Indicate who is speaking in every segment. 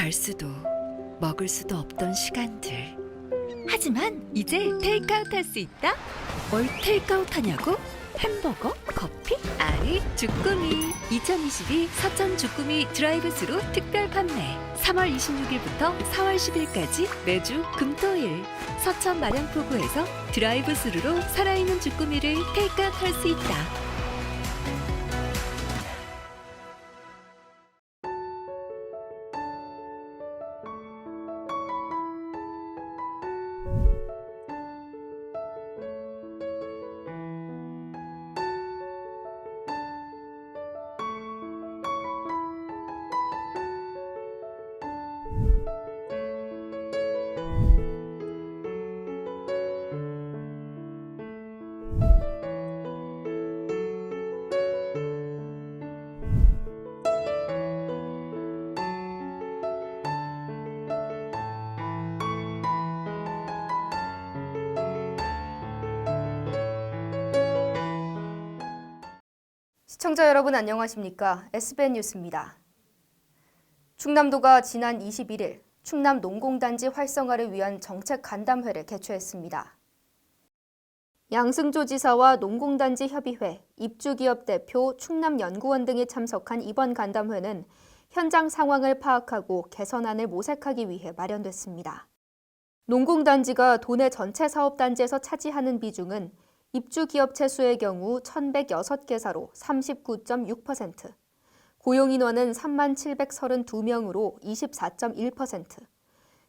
Speaker 1: 갈 수도 먹을 수도 없던 시간들. 하지만 이제 테이크아웃 할 수 있다? 뭘 테이크아웃 하냐고? 햄버거? 커피? 아니, 주꾸미. 2022 서천 주꾸미 드라이브스루 특별 판매. 3월 26일부터 4월 10일까지 매주 금토일 서천 마량포구에서 드라이브스루로 살아있는 주꾸미를 테이크아웃 할 수 있다.
Speaker 2: 시청자 여러분 안녕하십니까? SBN 뉴스입니다. 충남도가 지난 21일 충남 농공단지 활성화를 위한 정책 간담회를 개최했습니다. 양승조 지사와 농공단지 협의회, 입주기업 대표, 충남연구원 등이 참석한 이번 간담회는 현장 상황을 파악하고 개선안을 모색하기 위해 마련됐습니다. 농공단지가 도내 전체 사업단지에서 차지하는 비중은 입주기업체 수의 경우 1,106개사로 39.6%, 고용인원은 3732명으로 24.1%,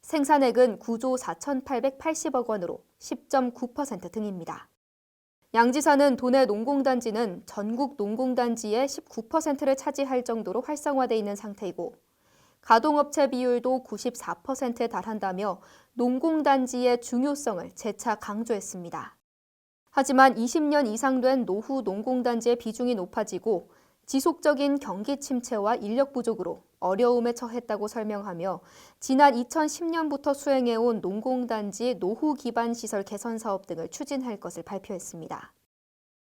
Speaker 2: 생산액은 9조 4,880억 원으로 10.9% 등입니다. 양 지사는 도내 농공단지는 전국 농공단지의 19%를 차지할 정도로 활성화돼 있는 상태이고 가동업체 비율도 94%에 달한다며 농공단지의 중요성을 재차 강조했습니다. 하지만 20년 이상 된 노후 농공단지의 비중이 높아지고 지속적인 경기 침체와 인력 부족으로 어려움에 처했다고 설명하며 지난 2010년부터 수행해온 농공단지 노후 기반 시설 개선 사업 등을 추진할 것을 발표했습니다.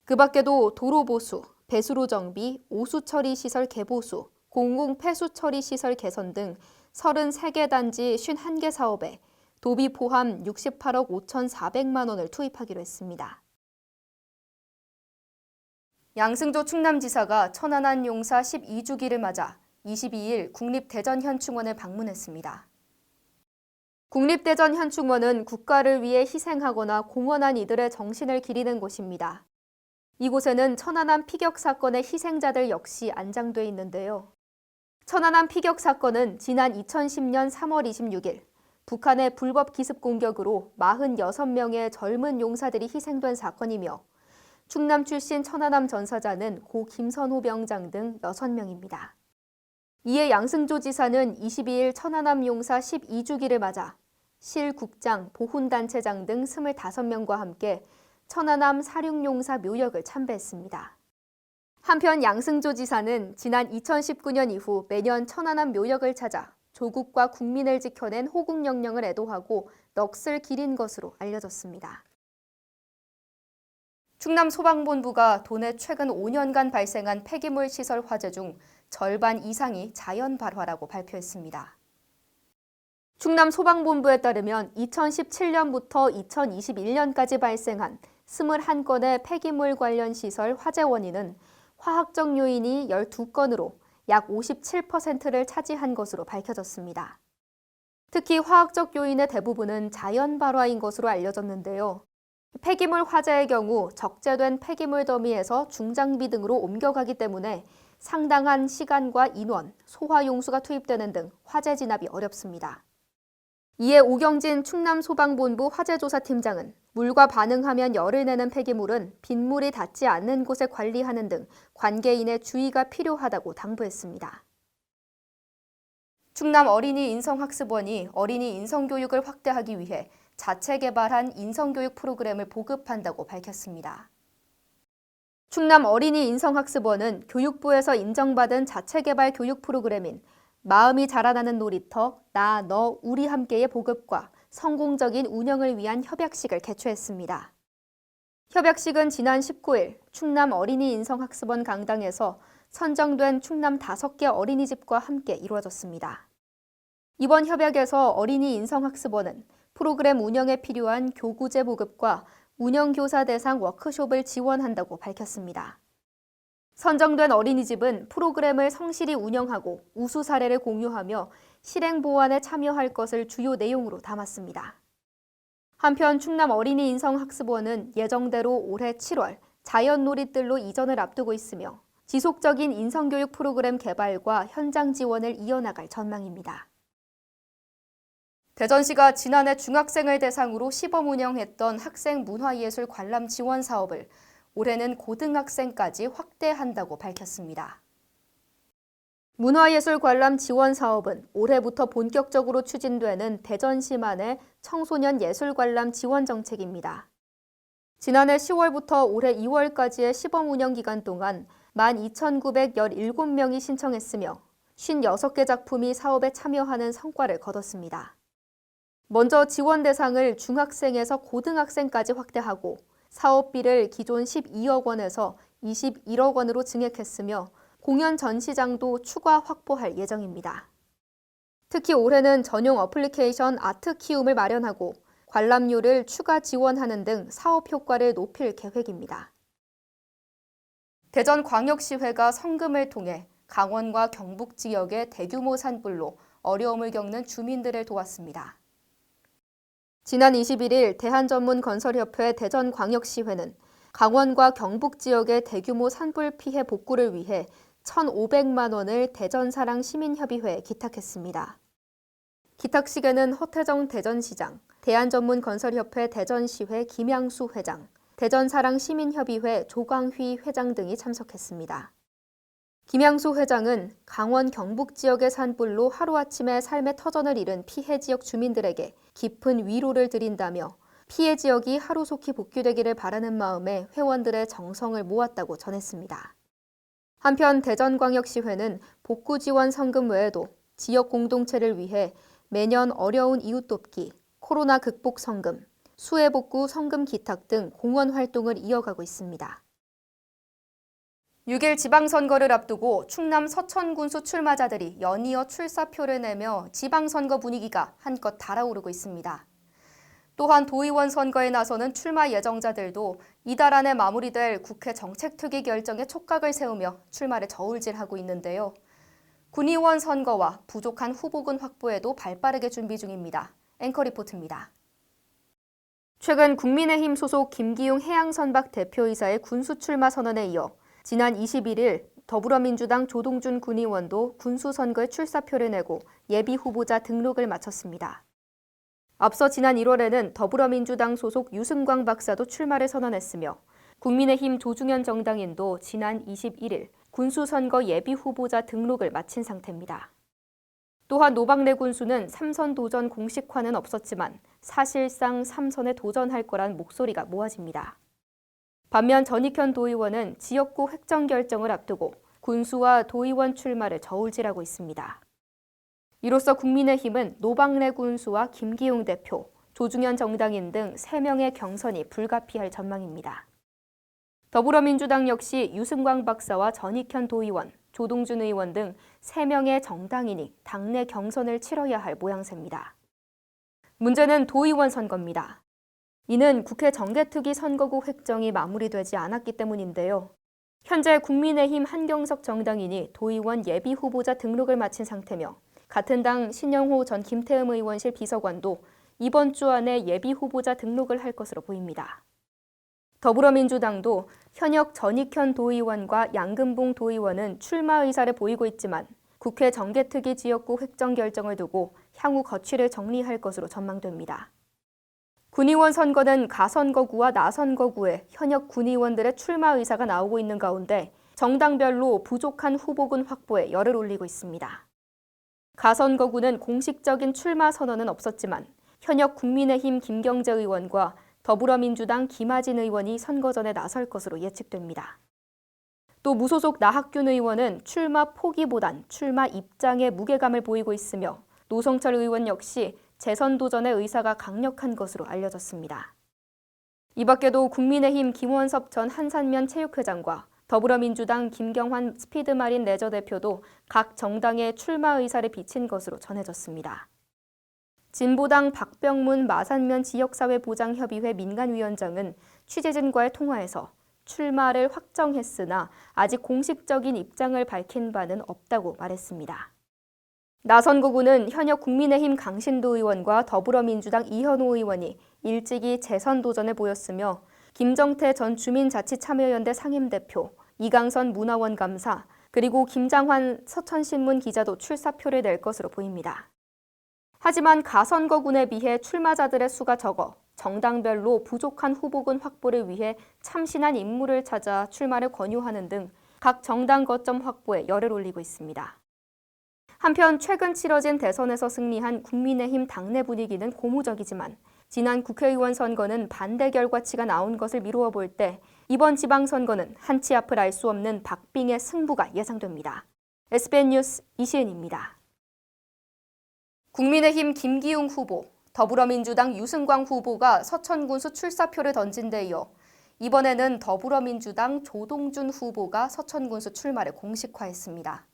Speaker 2: 그 밖에도 도로 보수, 배수로 정비, 오수 처리 시설 개보수, 공공 폐수 처리 시설 개선 등 33개 단지 51개 사업에 도비 포함 68억 5,400만 원을 투입하기로 했습니다. 양승조 충남지사가 천안함 용사 12주기를 맞아 22일 국립대전현충원을 방문했습니다. 국립대전현충원은 국가를 위해 희생하거나 공헌한 이들의 정신을 기리는 곳입니다. 이곳에는 천안함 피격 사건의 희생자들 역시 안장돼 있는데요. 천안함 피격 사건은 지난 2010년 3월 26일 북한의 불법 기습 공격으로 46명의 젊은 용사들이 희생된 사건이며 충남 출신 천안함 전사자는 고 김선호 병장 등 6명입니다. 이에 양승조 지사는 22일 천안함 용사 12주기를 맞아 실국장, 보훈단체장 등 25명과 함께 천안함 사륙용사 묘역을 참배했습니다. 한편 양승조 지사는 지난 2019년 이후 매년 천안함 묘역을 찾아 조국과 국민을 지켜낸 호국영령을 애도하고 넋을 기린 것으로 알려졌습니다. 충남소방본부가 도내 최근 5년간 발생한 폐기물 시설 화재 중 절반 이상이 자연 발화라고 발표했습니다. 충남소방본부에 따르면 2017년부터 2021년까지 발생한 21건의 폐기물 관련 시설 화재 원인은 화학적 요인이 12건으로 약 57%를 차지한 것으로 밝혀졌습니다. 특히 화학적 요인의 대부분은 자연 발화인 것으로 알려졌는데요. 폐기물 화재의 경우 적재된 폐기물 더미에서 중장비 등으로 옮겨가기 때문에 상당한 시간과 인원, 소화용수가 투입되는 등 화재 진압이 어렵습니다. 이에 오경진 충남소방본부 화재조사팀장은 물과 반응하면 열을 내는 폐기물은 빗물이 닿지 않는 곳에 관리하는 등 관계인의 주의가 필요하다고 당부했습니다. 충남 어린이 인성학습원이 어린이 인성교육을 확대하기 위해 자체 개발한 인성교육 프로그램을 보급한다고 밝혔습니다. 충남 어린이 인성학습원은 교육부에서 인정받은 자체 개발 교육 프로그램인 마음이 자라나는 놀이터, 나, 너, 우리 함께의 보급과 성공적인 운영을 위한 협약식을 개최했습니다. 협약식은 지난 19일 충남 어린이 인성학습원 강당에서 선정된 충남 5개 어린이집과 함께 이루어졌습니다. 이번 협약에서 어린이 인성학습원은 프로그램 운영에 필요한 교구제 보급과 운영교사 대상 워크숍을 지원한다고 밝혔습니다. 선정된 어린이집은 프로그램을 성실히 운영하고 우수 사례를 공유하며 실행 보완에 참여할 것을 주요 내용으로 담았습니다. 한편 충남 어린이 인성학습원은 예정대로 올해 7월 자연놀이뜰로 이전을 앞두고 있으며 지속적인 인성교육 프로그램 개발과 현장 지원을 이어나갈 전망입니다. 대전시가 지난해 중학생을 대상으로 시범 운영했던 학생 문화예술 관람 지원 사업을 올해는 고등학생까지 확대한다고 밝혔습니다. 문화예술 관람 지원 사업은 올해부터 본격적으로 추진되는 대전시만의 청소년 예술 관람 지원 정책입니다. 지난해 10월부터 올해 2월까지의 시범 운영 기간 동안 12,917명이 신청했으며 56개 작품이 사업에 참여하는 성과를 거뒀습니다. 먼저 지원 대상을 중학생에서 고등학생까지 확대하고 사업비를 기존 12억 원에서 21억 원으로 증액했으며 공연 전시장도 추가 확보할 예정입니다. 특히 올해는 전용 어플리케이션 아트키움을 마련하고 관람료를 추가 지원하는 등 사업 효과를 높일 계획입니다. 대전광역시회가 성금을 통해 강원과 경북 지역의 대규모 산불로 어려움을 겪는 주민들을 도왔습니다. 지난 21일 대한전문건설협회 대전광역시회는 강원과 경북 지역의 대규모 산불 피해 복구를 위해 1,500만 원을 대전사랑 시민협의회에 기탁했습니다. 기탁식에는 허태정 대전시장, 대한전문건설협회 대전시회 김양수 회장, 대전사랑 시민협의회 조광휘 회장 등이 참석했습니다. 김양수 회장은 강원 경북 지역의 산불로 하루아침에 삶의 터전을 잃은 피해 지역 주민들에게 깊은 위로를 드린다며 피해 지역이 하루속히 복귀되기를 바라는 마음에 회원들의 정성을 모았다고 전했습니다. 한편 대전광역시회는 복구 지원 성금 외에도 지역 공동체를 위해 매년 어려운 이웃 돕기, 코로나 극복 성금, 수해 복구 성금 기탁 등 공헌 활동을 이어가고 있습니다. 6일 지방선거를 앞두고 충남 서천군수 출마자들이 연이어 출사표를 내며 지방선거 분위기가 한껏 달아오르고 있습니다. 또한 도의원 선거에 나서는 출마 예정자들도 이달 안에 마무리될 국회 정책특위 결정에 촉각을 세우며 출마를 저울질하고 있는데요. 군의원 선거와 부족한 후보군 확보에도 발빠르게 준비 중입니다. 앵커 리포트입니다. 최근 국민의힘 소속 김기용 해양선박 대표이사의 군수 출마 선언에 이어 지난 21일 더불어민주당 조동준 군의원도 군수선거에 출사표를 내고 예비후보자 등록을 마쳤습니다. 앞서 지난 1월에는 더불어민주당 소속 유승광 박사도 출마를 선언했으며 국민의힘 조중현 정당인도 지난 21일 군수선거 예비후보자 등록을 마친 상태입니다. 또한 노박래 군수는 3선 도전 공식화는 없었지만 사실상 3선에 도전할 거란 목소리가 모아집니다. 반면 전익현 도의원은 지역구 획정 결정을 앞두고 군수와 도의원 출마를 저울질하고 있습니다. 이로써 국민의힘은 노박래 군수와 김기용 대표, 조중현 정당인 등 3명의 경선이 불가피할 전망입니다. 더불어민주당 역시 유승광 박사와 전익현 도의원, 조동준 의원 등 3명의 정당인이 당내 경선을 치러야 할 모양새입니다. 문제는 도의원 선거입니다. 이는 국회 정개특위 선거구 획정이 마무리되지 않았기 때문인데요. 현재 국민의힘 한경석 정당인이 도의원 예비후보자 등록을 마친 상태며 같은 당 신영호 전 김태흠 의원실 비서관도 이번 주 안에 예비후보자 등록을 할 것으로 보입니다. 더불어민주당도 현역 전익현 도의원과 양금봉 도의원은 출마 의사를 보이고 있지만 국회 정개특위 지역구 획정 결정을 두고 향후 거취를 정리할 것으로 전망됩니다. 군의원 선거는 가선거구와 나선거구에 현역 군의원들의 출마 의사가 나오고 있는 가운데 정당별로 부족한 후보군 확보에 열을 올리고 있습니다. 가선거구는 공식적인 출마 선언은 없었지만 현역 국민의힘 김경재 의원과 더불어민주당 김하진 의원이 선거 전에 나설 것으로 예측됩니다. 또 무소속 나학균 의원은 출마 포기보단 출마 입장에 무게감을 보이고 있으며 노성철 의원 역시 재선 도전의 의사가 강력한 것으로 알려졌습니다. 이 밖에도 국민의힘 김원섭 전 한산면 체육회장과 더불어민주당 김경환 스피드마린 레저 대표도 각 정당의 출마 의사를 비친 것으로 전해졌습니다. 진보당 박병문 마산면 지역사회보장협의회 민간위원장은 취재진과의 통화에서 출마를 확정했으나 아직 공식적인 입장을 밝힌 바는 없다고 말했습니다. 나선구군은 현역 국민의힘 강신도 의원과 더불어민주당 이현호 의원이 일찍이 재선 도전을 보였으며 김정태 전 주민자치참여연대 상임대표, 이강선 문화원 감사, 그리고 김장환 서천신문 기자도 출사표를 낼 것으로 보입니다. 하지만 가선거군에 비해 출마자들의 수가 적어 정당별로 부족한 후보군 확보를 위해 참신한 인물을 찾아 출마를 권유하는 등 각 정당 거점 확보에 열을 올리고 있습니다. 한편 최근 치러진 대선에서 승리한 국민의힘 당내 분위기는 고무적이지만 지난 국회의원 선거는 반대 결과치가 나온 것을 미루어 볼 때 이번 지방선거는 한치 앞을 알 수 없는 박빙의 승부가 예상됩니다. SBN 뉴스 이시은입니다. 국민의힘 김기웅 후보, 더불어민주당 유승광 후보가 서천군수 출사표를 던진 데 이어 이번에는 더불어민주당 조동준 후보가 서천군수 출마를 공식화했습니다.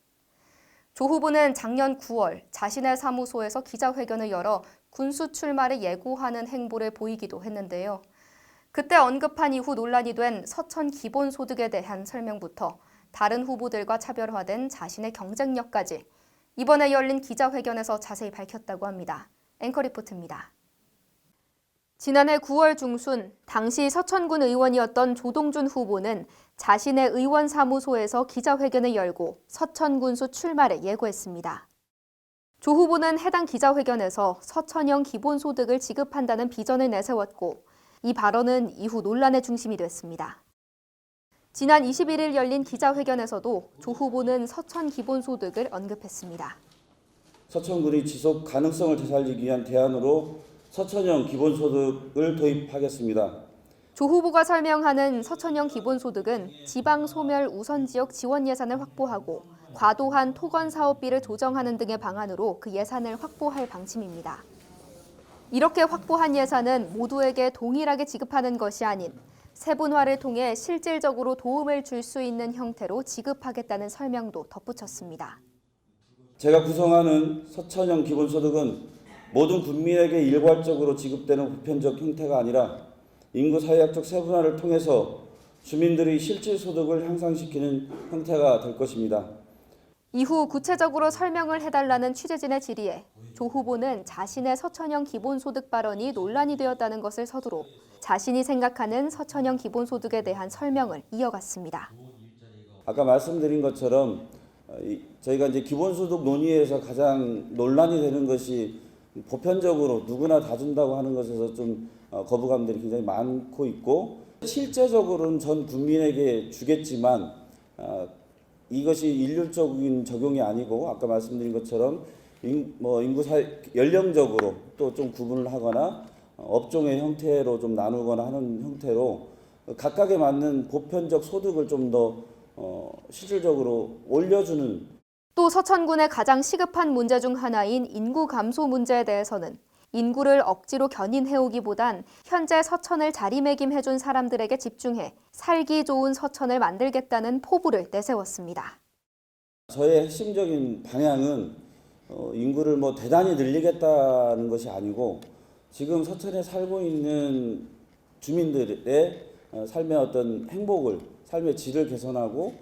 Speaker 2: 조 후보는 작년 9월 자신의 사무소에서 기자회견을 열어 군수 출마를 예고하는 행보를 보이기도 했는데요. 그때 언급한 이후 논란이 된 서천 기본소득에 대한 설명부터 다른 후보들과 차별화된 자신의 경쟁력까지 이번에 열린 기자회견에서 자세히 밝혔다고 합니다. 앵커 리포트입니다. 지난해 9월 중순 당시 서천군 의원이었던 조동준 후보는 자신의 의원 사무소에서 기자회견을 열고 서천군수 출마를 예고했습니다. 조 후보는 해당 기자회견에서 서천형 기본소득을 지급한다는 비전을 내세웠고 이 발언은 이후 논란의 중심이 됐습니다. 지난 21일 열린 기자회견에서도 조 후보는 서천 기본소득을 언급했습니다.
Speaker 3: 서천군이 지속 가능성을 되살리기 위한 대안으로 서천형 기본소득을 도입하겠습니다.
Speaker 2: 조 후보가 설명하는 서천형 기본소득은 지방 소멸 우선 지역 지원 예산을 확보하고 과도한 토건 사업비를 조정하는 등의 방안으로 그 예산을 확보할 방침입니다. 이렇게 확보한 예산은 모두에게 동일하게 지급하는 것이 아닌 세분화를 통해 실질적으로 도움을 줄 수 있는 형태로 지급하겠다는 설명도 덧붙였습니다.
Speaker 3: 제가 구성하는 서천형 기본소득은 모든 국민에게 일괄적으로 지급되는 보편적 형태가 아니라 인구 사회학적 세분화를 통해서 주민들의 실질 소득을 향상시키는 형태가 될 것입니다.
Speaker 2: 이후 구체적으로 설명을 해달라는 취재진의 질의에 조 후보는 자신의 서천형 기본소득 발언이 논란이 되었다는 것을 서두로 자신이 생각하는 서천형 기본소득에 대한 설명을 이어갔습니다.
Speaker 3: 아까 말씀드린 것처럼 저희가 이제 기본소득 논의에서 가장 논란이 되는 것이 보편적으로 누구나 다 준다고 하는 것에서 좀 거부감들이 굉장히 많고 있고 실제적으로는 전 국민에게 주겠지만 이것이 일률적인 적용이 아니고 아까 말씀드린 것처럼 인구 연령적으로 또 좀 구분을 하거나 업종의 형태로 좀 나누거나 하는 형태로 각각에 맞는 보편적 소득을 좀 더 실질적으로 올려주는.
Speaker 2: 또 서천군의 가장 시급한 문제 중 하나인 인구 감소 문제에 대해서는 인구를 억지로 견인해오기보단 현재 서천을 자리매김해준 사람들에게 집중해 살기 좋은 서천을 만들겠다는 포부를 내세웠습니다.
Speaker 3: 저의 핵심적인 방향은 인구를 대단히 늘리겠다는 것이 아니고 지금 서천에 살고 있는 주민들의 삶의 어떤 행복을, 삶의 질을 개선하고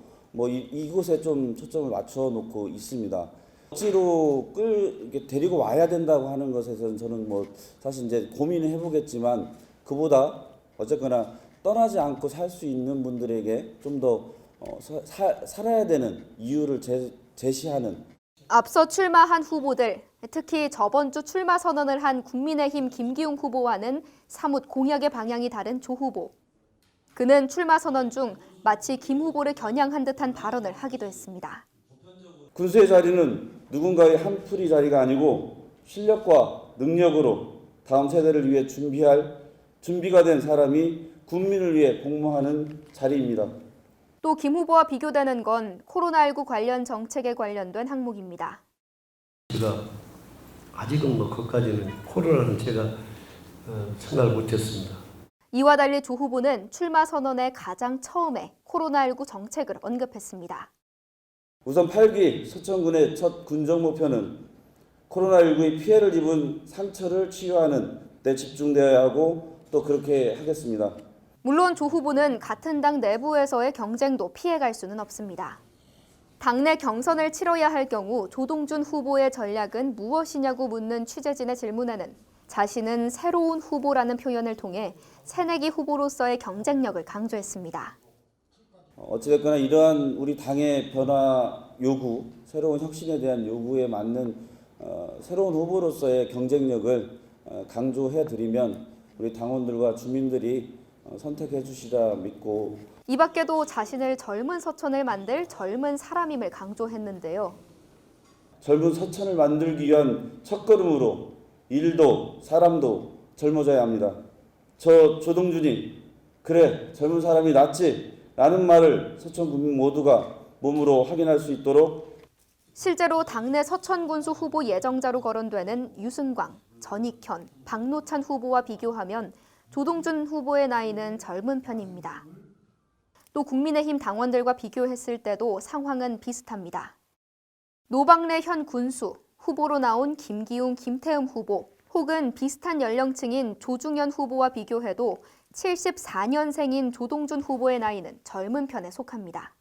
Speaker 3: 이곳에 좀 초점을 맞춰 놓고 있습니다. 억지로 이렇게 데리고 와야 된다고 하는 것에서는 저는 사실 이제 고민을 해보겠지만 그보다 어쨌거나 떠나지 않고 살 수 있는 분들에게 좀 더 살아야 되는 이유를 제시하는.
Speaker 2: 앞서 출마한 후보들, 특히 저번 주 출마 선언을 한 국민의힘 김기웅 후보와는 사뭇 공약의 방향이 다른 조 후보. 그는 출마 선언 중 마치 김 후보를 겨냥한 듯한 발언을 하기도 했습니다.
Speaker 3: 군수의 자리는 누군가의 한풀이 자리가 아니고 실력과 능력으로 다음 세대를 위해 준비가 된 사람이 국민을 위해 복무하는 자리입니다.
Speaker 2: 또 김 후보와 비교되는 건 코로나19 관련 정책에 관련된 항목입니다.
Speaker 4: 제가 아직은 그것까지는 코로나는 제가 생각을 못했습니다.
Speaker 2: 이와 달리 조 후보는 출마 선언의 가장 처음에 코로나19 정책을 언급했습니다.
Speaker 3: 우선 8기 서천군의 첫 군정 목표는 코로나19의 피해를 입은 상처를 치유하는 데 집중되어야 하고 또 그렇게 하겠습니다.
Speaker 2: 물론 조 후보는 같은 당 내부에서의 경쟁도 피해갈 수는 없습니다. 당내 경선을 치러야 할 경우 조동준 후보의 전략은 무엇이냐고 묻는 취재진의 질문에는 자신은 새로운 후보라는 표현을 통해 새내기 후보로서의 경쟁력을 강조했습니다.
Speaker 3: 어찌됐거나 이러한 우리 당의 변화 요구, 새로운 혁신에 대한 요구에 맞는 새로운 후보로서의 경쟁력을 강조해드리면 우리 당원들과 주민들이 선택해 주시라 믿고
Speaker 2: 이 밖에도 자신을 젊은 서천을 만들 젊은 사람임을 강조했는데요.
Speaker 3: 젊은 서천을 만들기 위한 첫걸음으로 일도 사람도 젊어져야 합니다. 저 조동준이 그래 젊은 사람이 낫지 라는 말을 서천 국민 모두가 몸으로 확인할 수 있도록
Speaker 2: 실제로 당내 서천군수 후보 예정자로 거론되는 유승광, 전익현, 박노찬 후보와 비교하면 조동준 후보의 나이는 젊은 편입니다. 또 국민의힘 당원들과 비교했을 때도 상황은 비슷합니다. 노방래 현 군수, 후보로 나온 김기웅, 김태흠 후보, 혹은 비슷한 연령층인 조중현 후보와 비교해도 74년생인 조동준 후보의 나이는 젊은 편에 속합니다.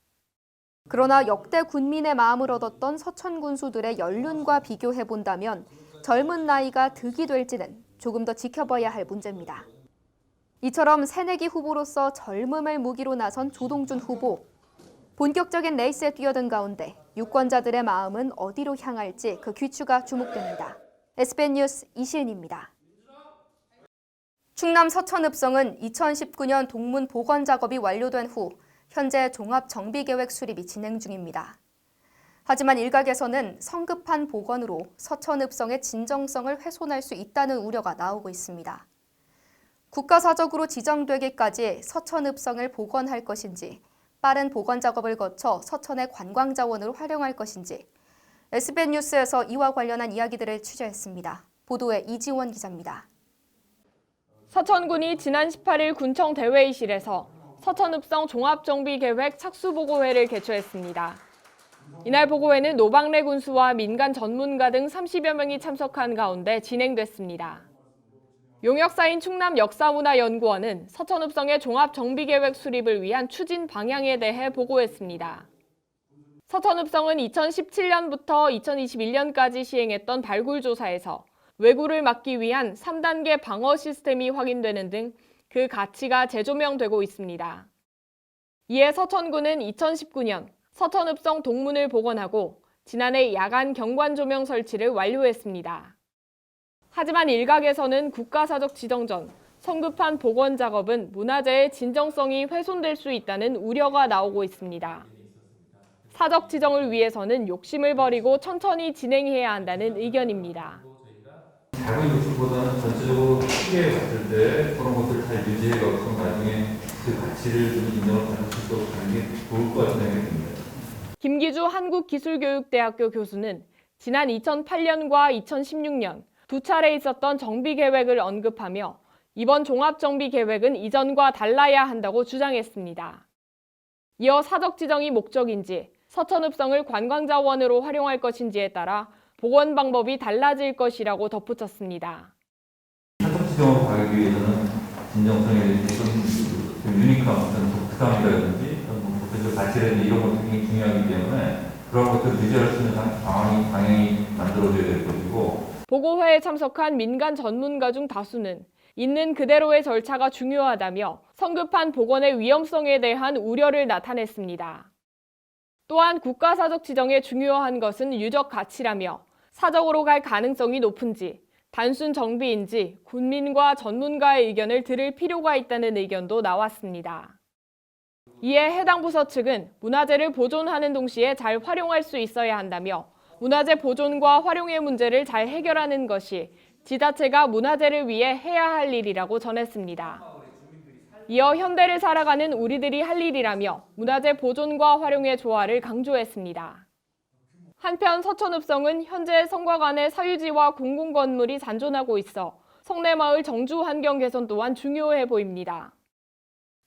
Speaker 2: 그러나 역대 군민의 마음을 얻었던 서천 군수들의 연륜과 비교해본다면 젊은 나이가 득이 될지는 조금 더 지켜봐야 할 문제입니다. 이처럼 새내기 후보로서 젊음을 무기로 나선 조동준 후보. 본격적인 레이스에 뛰어든 가운데 유권자들의 마음은 어디로 향할지 그 귀추가 주목됩니다. SBN 뉴스 이시은입니다. 충남 서천읍성은 2019년 동문 복원 작업이 완료된 후 현재 종합정비계획 수립이 진행 중입니다. 하지만 일각에서는 성급한 복원으로 서천읍성의 진정성을 훼손할 수 있다는 우려가 나오고 있습니다. 국가사적으로 지정되기까지 서천읍성을 복원할 것인지 빠른 복원 작업을 거쳐 서천의 관광자원으로 활용할 것인지 SBN 뉴스에서 이와 관련한 이야기들을 취재했습니다. 보도에 이지원 기자입니다.
Speaker 5: 서천군이 지난 18일 군청 대회의실에서 서천읍성 종합정비계획 착수보고회를 개최했습니다. 이날 보고회는 노방래 군수와 민간 전문가 등 30여 명이 참석한 가운데 진행됐습니다. 용역사인 충남역사문화연구원은 서천읍성의 종합정비계획 수립을 위한 추진 방향에 대해 보고했습니다. 서천읍성은 2017년부터 2021년까지 시행했던 발굴조사에서 왜구를 막기 위한 3단계 방어 시스템이 확인되는 등 그 가치가 재조명되고 있습니다. 이에 서천군은 2019년 서천읍성 동문을 복원하고 지난해 야간 경관 조명 설치를 완료했습니다. 하지만 일각에서는 국가사적 지정 전 성급한 복원 작업은 문화재의 진정성이 훼손될 수 있다는 우려가 나오고 있습니다. 사적 지정을 위해서는 욕심을 버리고 천천히 진행해야 한다는 의견입니다.
Speaker 6: 작은 욕심보다는 전체적으로 크게 봤을 때 그런 것들을 잘 유지해가서 나중에 그 가치를 좀 인정을 받을 수 있도록 하는 게 좋을 것 같은 생각이 듭니다.
Speaker 5: 김기주 한국기술교육대학교 교수는 지난 2008년과 2016년 두 차례 있었던 정비계획을 언급하며 이번 종합정비계획은 이전과 달라야 한다고 주장했습니다. 이어 사적 지정이 목적인지 서천읍성을 관광자원으로 활용할 것인지에 따라 복원 방법이 달라질 것이라고 덧붙였습니다.
Speaker 6: 사적 지정으로 가기 위해서는 진정성에 대해서 좀 유니크한 어떤 독특함이라든지 보편적 가치라든지 이런 것들이 굉장히 중요하기 때문에 그런 것들을 유지할 수 있는 방향이 만들어져야 될 것이고
Speaker 5: 보고회에 참석한 민간 전문가 중 다수는 있는 그대로의 절차가 중요하다며 성급한 복원의 위험성에 대한 우려를 나타냈습니다. 또한 국가사적 지정에 중요한 것은 유적 가치라며 사적으로 갈 가능성이 높은지 단순 정비인지 군민과 전문가의 의견을 들을 필요가 있다는 의견도 나왔습니다. 이에 해당 부서 측은 문화재를 보존하는 동시에 잘 활용할 수 있어야 한다며 문화재 보존과 활용의 문제를 잘 해결하는 것이 지자체가 문화재를 위해 해야 할 일이라고 전했습니다. 이어 현대를 살아가는 우리들이 할 일이라며 문화재 보존과 활용의 조화를 강조했습니다. 한편 서천읍성은 현재 성곽안의 사유지와 공공건물이 잔존하고 있어 성내마을 정주 환경 개선 또한 중요해 보입니다.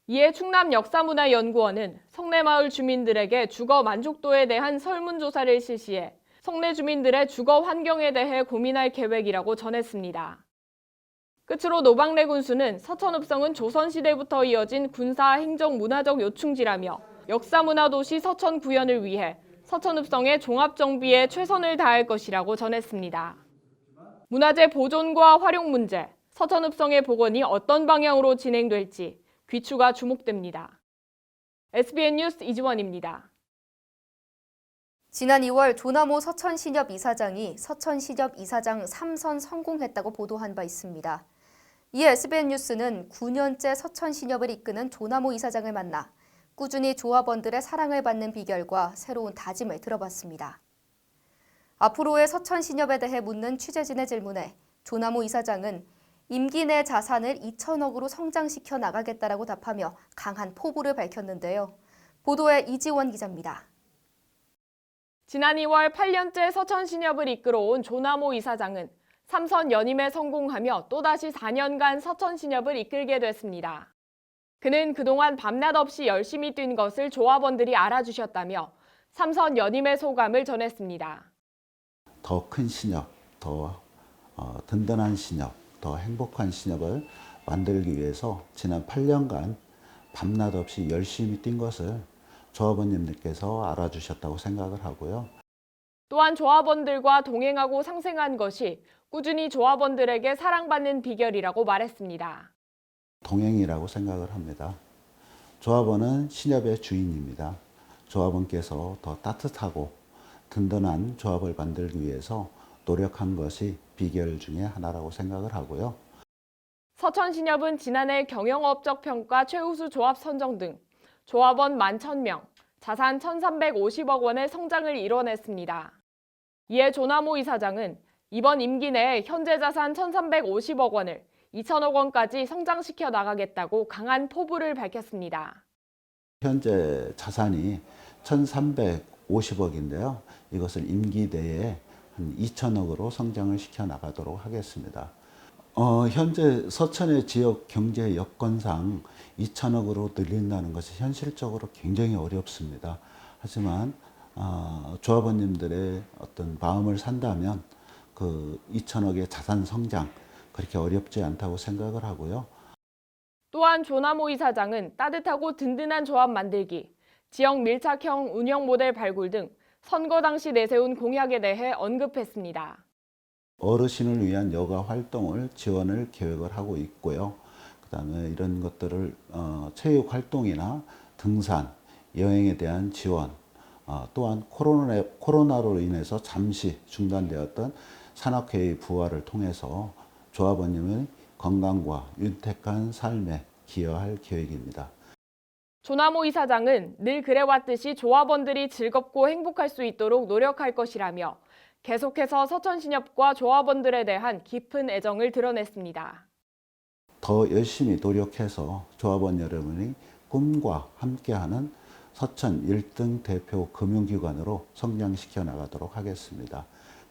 Speaker 5: 이에 충남역사문화연구원은 성내마을 주민들에게 주거 만족도에 대한 설문조사를 실시해 성내 주민들의 주거 환경에 대해 고민할 계획이라고 전했습니다. 끝으로 노방래 군수는 서천읍성은 조선시대부터 이어진 군사, 행정, 문화적 요충지라며 역사문화도시 서천 구현을 위해 서천읍성의 종합정비에 최선을 다할 것이라고 전했습니다. 문화재 보존과 활용 문제, 서천읍성의 복원이 어떤 방향으로 진행될지 귀추가 주목됩니다. SBN 뉴스 이지원입니다.
Speaker 2: 지난 2월 조남호 서천시협 이사장이 서천시협 이사장 3선 성공했다고 보도한 바 있습니다. 이에 SBN 뉴스는 9년째 서천시협을 이끄는 조남호 이사장을 만나 꾸준히 조합원들의 사랑을 받는 비결과 새로운 다짐을 들어봤습니다. 앞으로의 서천시협에 대해 묻는 취재진의 질문에 조남호 이사장은 임기 내 자산을 2천억으로 성장시켜 나가겠다라고 답하며 강한 포부를 밝혔는데요. 보도에 이지원 기자입니다.
Speaker 5: 지난 2월 8년째 서천시협을 이끌어온 조남호 이사장은 3선 연임에 성공하며 또다시 4년간 서천시협을 이끌게 됐습니다. 그는 그동안 밤낮 없이 열심히 뛴 것을 조합원들이 알아주셨다며 3선 연임의 소감을 전했습니다.
Speaker 7: 더 큰 신협, 더 든든한 신협, 더 행복한 신협을 만들기 위해서 지난 8년간 밤낮 없이 열심히 뛴 것을 조합원님들께서 알아주셨다고 생각을 하고요.
Speaker 5: 또한 조합원들과 동행하고 상생한 것이 꾸준히 조합원들에게 사랑받는 비결이라고 말했습니다.
Speaker 7: 동행이라고 생각을 합니다. 조합원은 신협의 주인입니다. 조합원께서 더 따뜻하고 든든한 조합을 만들기 위해서 노력한 것이 비결 중에 하나라고 생각을 하고요.
Speaker 5: 서천시협은 지난해 경영업적 평가 최우수 조합 선정 등 조합원 11,000명, 자산 1,350억 원의 성장을 이뤄냈습니다. 이에 조남호 이사장은 이번 임기 내에 현재 자산 1,350억 원을 2천억 원까지 성장시켜 나가겠다고 강한 포부를 밝혔습니다.
Speaker 7: 현재 자산이 1,350억인데요. 이것을 임기 내에 한 2천억으로 성장을 시켜 나가도록 하겠습니다. 현재 서천의 지역 경제 여건상 2천억으로 늘린다는 것이 현실적으로 굉장히 어렵습니다. 하지만 조합원님들의 어떤 마음을 산다면 그 2천억의 자산 성장 그렇게 어렵지 않다고 생각을 하고요.
Speaker 5: 또한 조남호 이사장은 따뜻하고 든든한 조합 만들기, 지역 밀착형 운영 모델 발굴 등 선거 당시 내세운 공약에 대해 언급했습니다.
Speaker 7: 어르신을 위한 여가 활동을 지원을 계획을 하고 있고요. 그다음에 이런 것들을 체육 활동이나 등산, 여행에 대한 지원, 또한 코로나로 인해서 잠시 중단되었던 산악회의 부활을 통해서 조합원님의 건강과 윤택한 삶에 기여할 계획입니다.
Speaker 5: 조남호 이사장은 늘 그래왔듯이 조합원들이 즐겁고 행복할 수 있도록 노력할 것이라며 계속해서 서천시협과 조합원들에 대한 깊은 애정을 드러냈습니다.
Speaker 7: 더 열심히 노력해서 조합원 여러분이 꿈과 함께하는 서천 1등 대표 금융기관으로 성장시켜 나가도록 하겠습니다.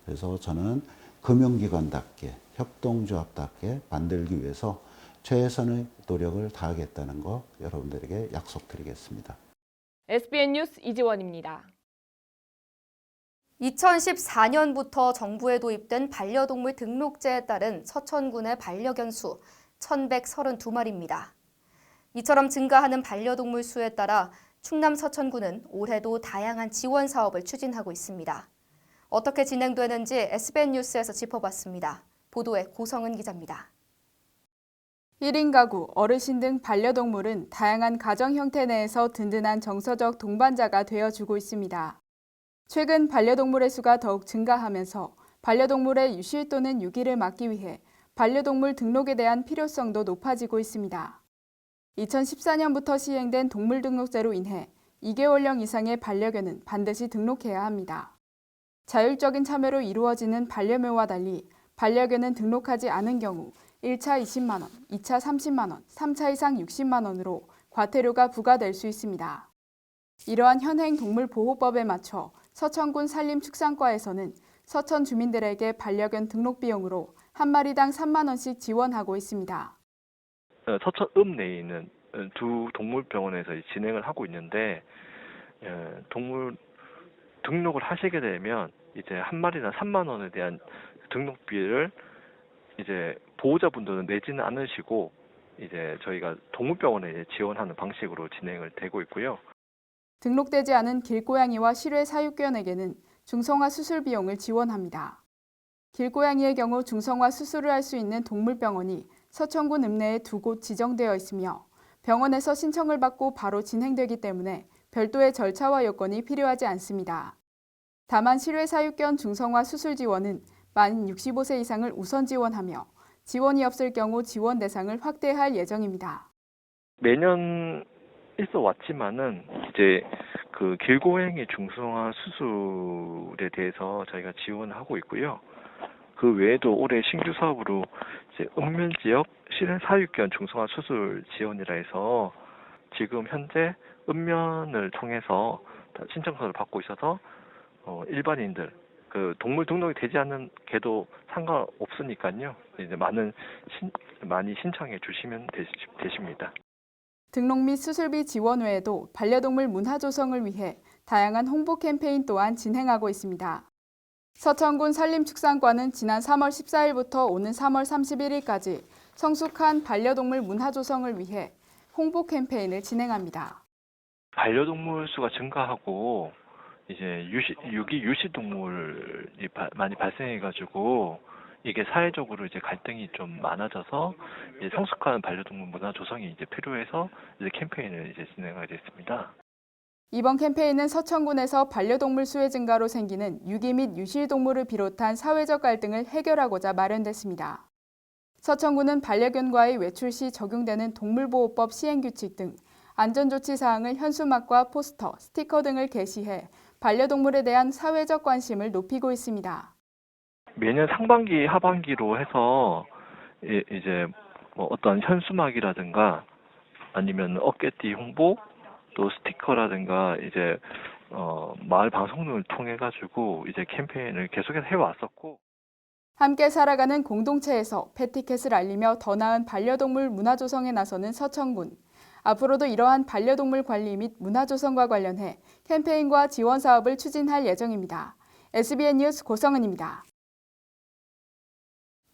Speaker 7: 그래서 저는 금융기관답게 협동조합답게 만들기 위해서 최선의 노력을 다하겠다는 거 여러분들에게 약속드리겠습니다.
Speaker 5: SBN 뉴스 이지원입니다.
Speaker 2: 2014년부터 정부에 도입된 반려동물 등록제에 따른 서천군의 반려견 수 1,132마리입니다. 이처럼 증가하는 반려동물 수에 따라 충남 서천군은 올해도 다양한 지원 사업을 추진하고 있습니다. 어떻게 진행되는지 SBN 뉴스에서 짚어봤습니다. 보도에 고성은 기자입니다.
Speaker 8: 1인 가구, 어르신 등 반려동물은 다양한 가정 형태 내에서 든든한 정서적 동반자가 되어주고 있습니다. 최근 반려동물의 수가 더욱 증가하면서 반려동물의 유실 또는 유기를 막기 위해 반려동물 등록에 대한 필요성도 높아지고 있습니다. 2014년부터 시행된 동물등록제로 인해 2개월령 이상의 반려견은 반드시 등록해야 합니다. 자율적인 참여로 이루어지는 반려묘와 달리 반려견은 등록하지 않은 경우 1차 20만 원, 2차 30만 원, 3차 이상 60만 원으로 과태료가 부과될 수 있습니다. 이러한 현행 동물보호법에 맞춰 서천군 산림축산과에서는 서천 주민들에게 반려견 등록 비용으로 한 마리당 3만 원씩 지원하고 있습니다.
Speaker 9: 서천읍 내에 있는 두 동물병원에서 진행을 하고 있는데 동물 등록을 하시게 되면 이제 한 마리당 3만 원에 대한 등록비를 이제 보호자분들은 내지는 않으시고 이제 저희가 동물병원에 이제 지원하는 방식으로 진행을 되고 있고요.
Speaker 8: 등록되지 않은 길고양이와 실외 사육견에게는 중성화 수술 비용을 지원합니다. 길고양이의 경우 중성화 수술을 할 수 있는 동물병원이 서천군 읍내에 2곳 지정되어 있으며 병원에서 신청을 받고 바로 진행되기 때문에 별도의 절차와 여건이 필요하지 않습니다. 다만 실외 사육견 중성화 수술 지원은 만 65세 이상을 우선 지원하며 지원이 없을 경우 지원 대상을 확대할 예정입니다.
Speaker 9: 매년 있어 왔지만은 이제 그 길고양이 중성화 수술에 대해서 저희가 지원하고 있고요. 그 외에도 올해 신규 사업으로 이제 읍면 지역 실외 사육견 중성화 수술 지원이라 해서 지금 현재 읍면을 통해서 신청서를 받고 있어서 일반인들 그 동물 등록이 되지 않는 개도 상관없으니까요. 이제 많이 신청해 주시면 되십니다.
Speaker 8: 등록 및 수술비 지원 외에도 반려동물 문화 조성을 위해 다양한 홍보 캠페인 또한 진행하고 있습니다. 서천군 산림축산과는 지난 3월 14일부터 오는 3월 31일까지 성숙한 반려동물 문화 조성을 위해 홍보 캠페인을 진행합니다.
Speaker 9: 반려동물 수가 증가하고 이제 유기 유시동물이 많이 발생해가지고 이게 사회적으로 이제 갈등이 좀 많아져서 이제 성숙한 반려동물 문화 조성이 이제 필요해서 이제 캠페인을 이제 진행하게 됐습니다.
Speaker 8: 이번 캠페인은 서천군에서 반려동물 수의 증가로 생기는 유기 및 유실동물을 비롯한 사회적 갈등을 해결하고자 마련됐습니다. 서천군은 반려견과의 외출 시 적용되는 동물보호법 시행규칙 등 안전조치 사항을 현수막과 포스터, 스티커 등을 게시해 반려동물에 대한 사회적 관심을 높이고 있습니다.
Speaker 9: 매년 상반기, 하반기로 해서 이제 뭐 어떤 현수막이라든가 아니면 어깨띠 홍보 또 스티커라든가 이제 마을 방송을 통해 가지고 이제 캠페인을 계속해서 해왔었고
Speaker 8: 함께 살아가는 공동체에서 패티켓을 알리며 더 나은 반려동물 문화 조성에 나서는 서천군. 앞으로도 이러한 반려동물 관리 및 문화 조성과 관련해 캠페인과 지원 사업을 추진할 예정입니다. SBN 뉴스 고성은입니다.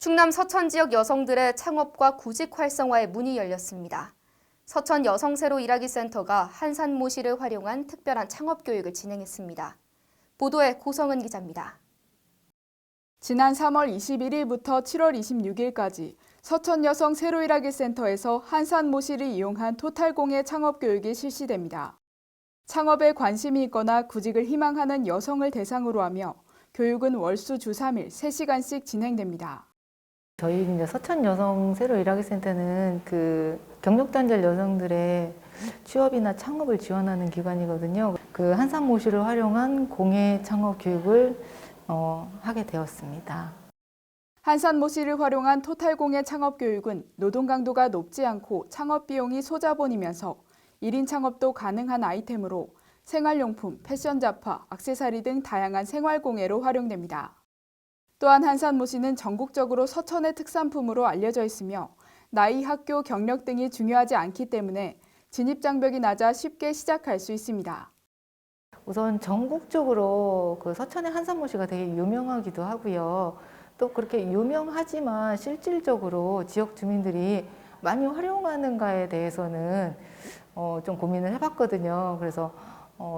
Speaker 2: 충남 서천 지역 여성들의 창업과 구직 활성화의 문이 열렸습니다. 서천 여성세로 일하기 센터가 한산모시를 활용한 특별한 창업 교육을 진행했습니다. 보도에 고성은 기자입니다.
Speaker 8: 지난 3월 21일부터 7월 26일까지 서천 여성 세로 일하기 센터에서 한산모시를 이용한 토탈공예 창업 교육이 실시됩니다. 창업에 관심이 있거나 구직을 희망하는 여성을 대상으로 하며 교육은 월수 주 3일 3시간씩 진행됩니다.
Speaker 10: 저희 이제 서천 여성 세로 일하기 센터는 그 경력단절 여성들의 취업이나 창업을 지원하는 기관이거든요. 그 한산모시를 활용한 공예 창업 교육을 하게 되었습니다.
Speaker 8: 한산모시를 활용한 토탈공예 창업 교육은 노동 강도가 높지 않고 창업 비용이 소자본이면서 1인 창업도 가능한 아이템으로 생활용품, 패션 잡화, 액세서리 등 다양한 생활공예로 활용됩니다. 또한 한산모시는 전국적으로 서천의 특산품으로 알려져 있으며 나이, 학교, 경력 등이 중요하지 않기 때문에 진입장벽이 낮아 쉽게 시작할 수 있습니다.
Speaker 10: 우선 전국적으로 그 서천의 한산모시가 되게 유명하기도 하고요. 또 그렇게 유명하지만 실질적으로 지역 주민들이 많이 활용하는가에 대해서는 좀 고민을 해봤거든요. 그래서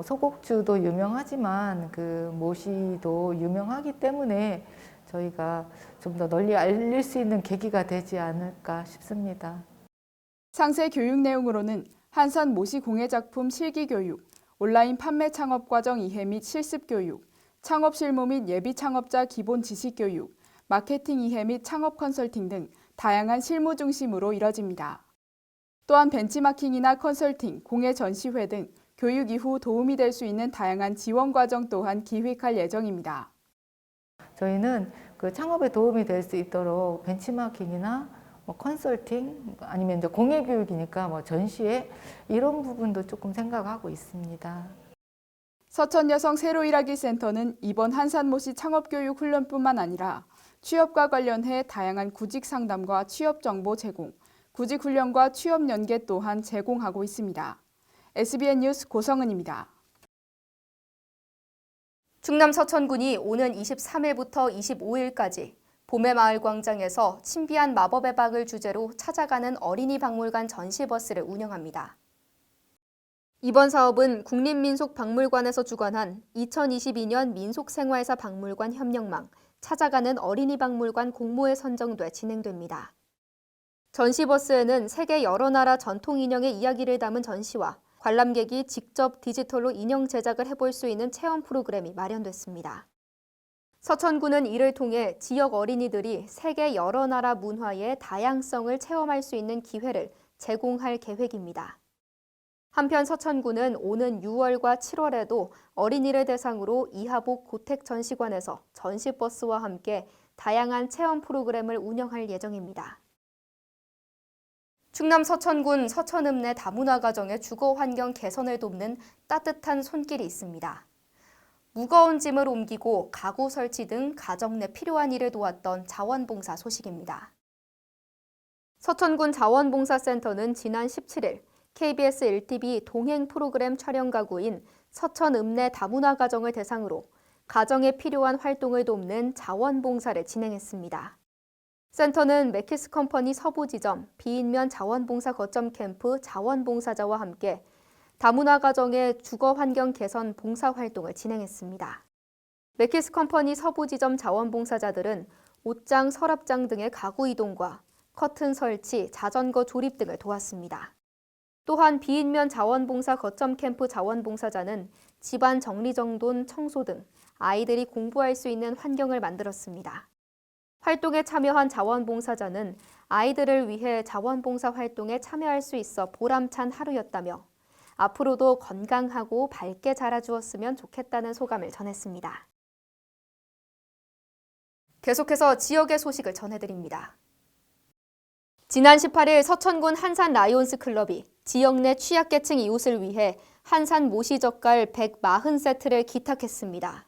Speaker 10: 소곡주도 유명하지만 그 모시도 유명하기 때문에 저희가 좀 더 널리 알릴 수 있는 계기가 되지 않을까 싶습니다.
Speaker 8: 상세 교육 내용으로는 한산모시 공예 작품 실기 교육, 온라인 판매 창업 과정 이해 및 실습 교육, 창업 실무 및 예비 창업자 기본 지식 교육, 마케팅 이해 및 창업 컨설팅 등 다양한 실무 중심으로 이뤄집니다. 또한 벤치마킹이나 컨설팅, 공예 전시회 등 교육 이후 도움이 될 수 있는 다양한 지원 과정 또한 기획할 예정입니다.
Speaker 10: 저희는 그 창업에 도움이 될 수 있도록 벤치마킹이나 뭐 컨설팅 아니면 이제 공예 교육이니까 뭐 전시회 이런 부분도 조금 생각하고 있습니다.
Speaker 8: 서천 여성 세로 일하기 센터는 이번 한산모시 창업교육 훈련뿐만 아니라 취업과 관련해 다양한 구직 상담과 취업 정보 제공, 구직 훈련과 취업 연계 또한 제공하고 있습니다. SBN 뉴스 고성은입니다.
Speaker 2: 충남 서천군이 오는 23일부터 25일까지 봄의마을광장에서 신비한 마법의 박을 주제로 찾아가는 어린이 박물관 전시버스를 운영합니다. 이번 사업은 국립민속박물관에서 주관한 2022년 민속생활사 박물관 협력망 찾아가는 어린이 박물관 공모에 선정돼 진행됩니다. 전시버스에는 세계 여러 나라 전통 인형의 이야기를 담은 전시와 관람객이 직접 디지털로 인형 제작을 해볼 수 있는 체험 프로그램이 마련됐습니다. 서천군은 이를 통해 지역 어린이들이 세계 여러 나라 문화의 다양성을 체험할 수 있는 기회를 제공할 계획입니다. 한편 서천군은 오는 6월과 7월에도 어린이를 대상으로 이하복 고택전시관에서 전시버스와 함께 다양한 체험 프로그램을 운영할 예정입니다. 충남 서천군 서천읍내 다문화 가정의 주거 환경 개선을 돕는 따뜻한 손길이 있습니다. 무거운 짐을 옮기고 가구 설치 등 가정 내 필요한 일을 도왔던 자원봉사 소식입니다. 서천군 자원봉사센터는 지난 17일 KBS 1TV 동행 프로그램 촬영 가구인 서천읍내 다문화 가정을 대상으로 가정에 필요한 활동을 돕는 자원봉사를 진행했습니다. 센터는 맥키스컴퍼니 서부지점, 비인면 자원봉사 거점 캠프 자원봉사자와 함께 다문화 가정의 주거 환경 개선 봉사 활동을 진행했습니다. 맥키스컴퍼니 서부지점 자원봉사자들은 옷장, 서랍장 등의 가구 이동과 커튼 설치, 자전거 조립 등을 도왔습니다. 또한 비인면 자원봉사 거점 캠프 자원봉사자는 집안 정리정돈, 청소 등 아이들이 공부할 수 있는 환경을 만들었습니다. 활동에 참여한 자원봉사자는 아이들을 위해 자원봉사 활동에 참여할 수 있어 보람찬 하루였다며 앞으로도 건강하고 밝게 자라주었으면 좋겠다는 소감을 전했습니다. 계속해서 지역의 소식을 전해드립니다. 지난 18일 서천군 한산 라이온스 클럽이 지역 내 취약계층 이웃을 위해 한산 모시젓갈 140세트를 기탁했습니다.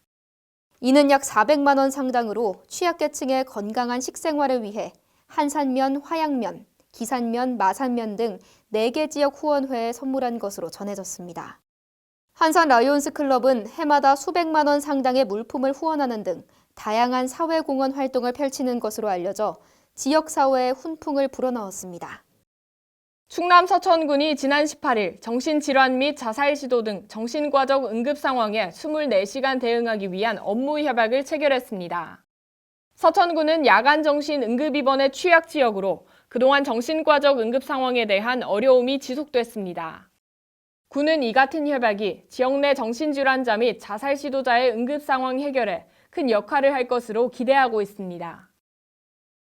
Speaker 2: 이는 약 400만 원 상당으로 취약계층의 건강한 식생활을 위해 한산면, 화양면, 기산면, 마산면 등 4개 지역 후원회에 선물한 것으로 전해졌습니다. 한산 라이온스 클럽은 해마다 수백만 원 상당의 물품을 후원하는 등 다양한 사회공헌 활동을 펼치는 것으로 알려져 지역사회의 훈풍을 불어넣었습니다.
Speaker 5: 충남 서천군이 지난 18일 정신질환 및 자살 시도 등 정신과적 응급 상황에 24시간 대응하기 위한 업무 협약을 체결했습니다. 서천군은 야간 정신 응급 입원의 취약 지역으로 그동안 정신과적 응급 상황에 대한 어려움이 지속됐습니다. 군은 이 같은 협약이 지역 내 정신질환자 및 자살 시도자의 응급 상황 해결에 큰 역할을 할 것으로 기대하고 있습니다.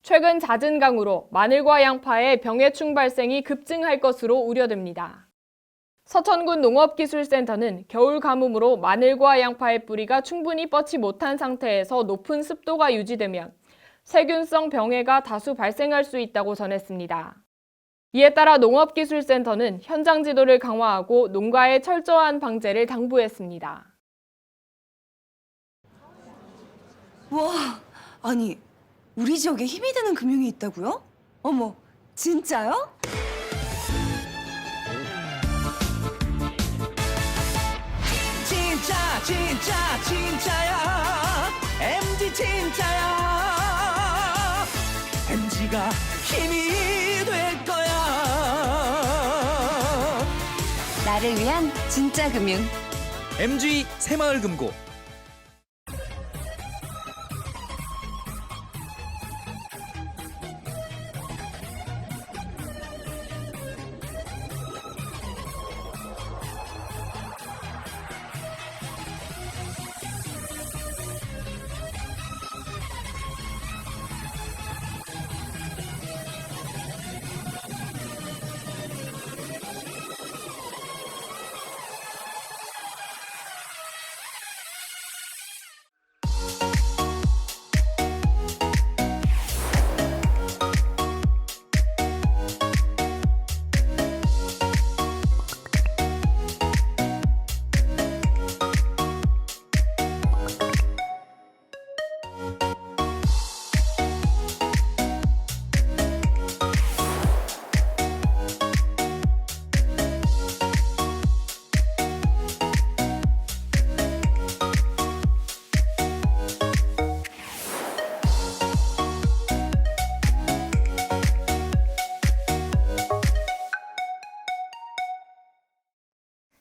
Speaker 5: 최근 잦은 강우로 마늘과 양파의 병해충 발생이 급증할 것으로 우려됩니다. 서천군 농업기술센터는 겨울 가뭄으로 마늘과 양파의 뿌리가 충분히 뻗지 못한 상태에서 높은 습도가 유지되면 세균성 병해가 다수 발생할 수 있다고 전했습니다. 이에 따라 농업기술센터는 현장 지도를 강화하고 농가의 철저한 방제를 당부했습니다.
Speaker 11: 와, 아니 우리 지역에 힘이 되는 금융이 있다고요? 어머, 진짜요?
Speaker 12: 진짜야 MG 진짜야 MG가 힘이 될 거야
Speaker 11: 나를 위한 진짜 금융
Speaker 12: MG 새마을금고.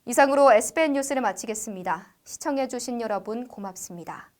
Speaker 2: 이상으로 SBN 뉴스를 마치겠습니다. 시청해주신 여러분 고맙습니다.